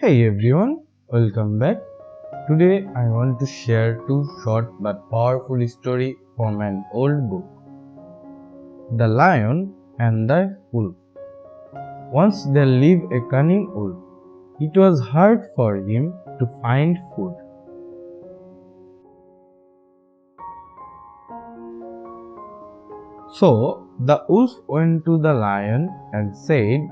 Hey everyone, welcome back. Today I want to share two short but powerful stories from an old book. The Lion and the Wolf. Once there lived a cunning wolf. It was hard for him to find food. So the wolf went to the lion and said,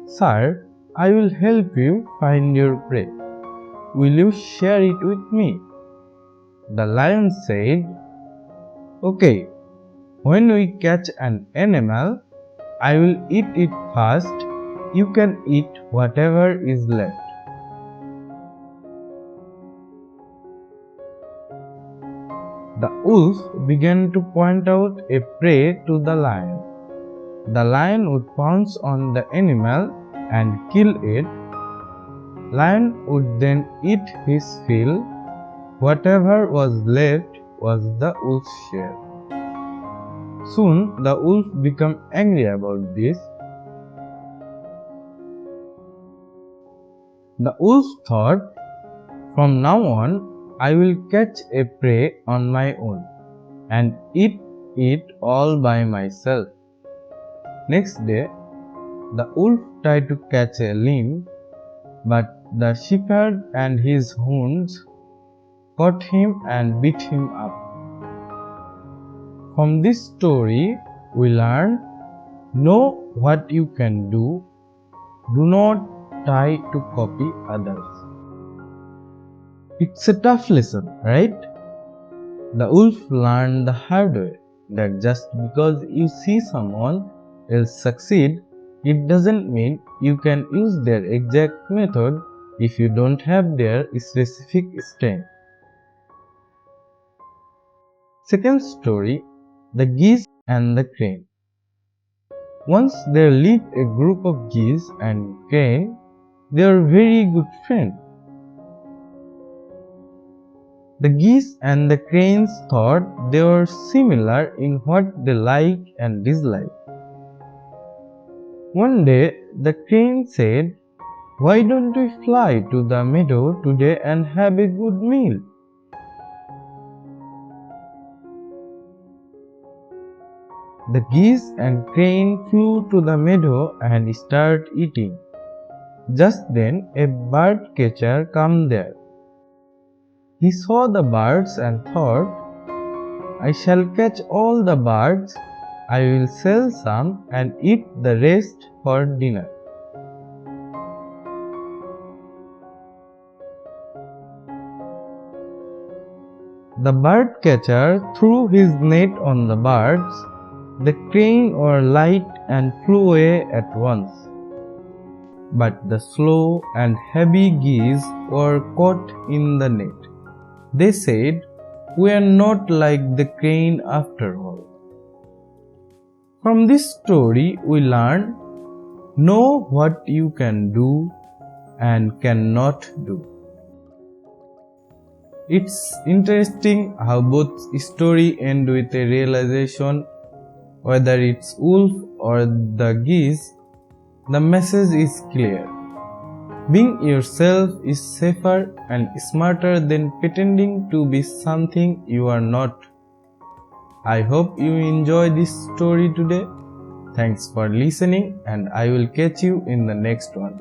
"Sir, I will help you find your prey. Will you share it with me?" The lion said, "Okay, when we catch an animal, I will eat it first. You can eat whatever is left." The wolf began to point out a prey to the lion. The lion would pounce on the animal and kill it. Lion would then eat his fill. Whatever was left was the wolf's share. Soon the wolf became angry about this. The wolf thought, "From now on, I will catch a prey on my own and eat it all by myself." Next day, the wolf tried to catch a lamb, but the shepherd and his hounds caught him and beat him up. From this story, we learn, know what you can do. Do not try to copy others. It's a tough lesson, right? The wolf learned the hard way that just because you see someone else succeed, it doesn't mean you can use their exact method if you don't have their specific strength. Second story, the geese and the crane. Once there lived a group of geese and crane. They were very good friends. The geese and the cranes thought they were similar in what they liked and disliked. One day, the crane said, "Why don't we fly to the meadow today and have a good meal?" The geese and crane flew to the meadow and started eating. Just then, a bird catcher came there. He saw the birds and thought, "I shall catch all the birds. I will sell some and eat the rest for dinner." The bird catcher threw his net on the birds. The crane were light and flew away at once. But the slow and heavy geese were caught in the net. They said, "We are not like the crane after all." From this story, we learn, know what you can do and cannot do. It's interesting how both stories end with a realization. Whether it's wolf or the geese, the message is clear. Being yourself is safer and smarter than pretending to be something you are not. I hope you enjoy this story today. Thanks for listening, and I will catch you in the next one.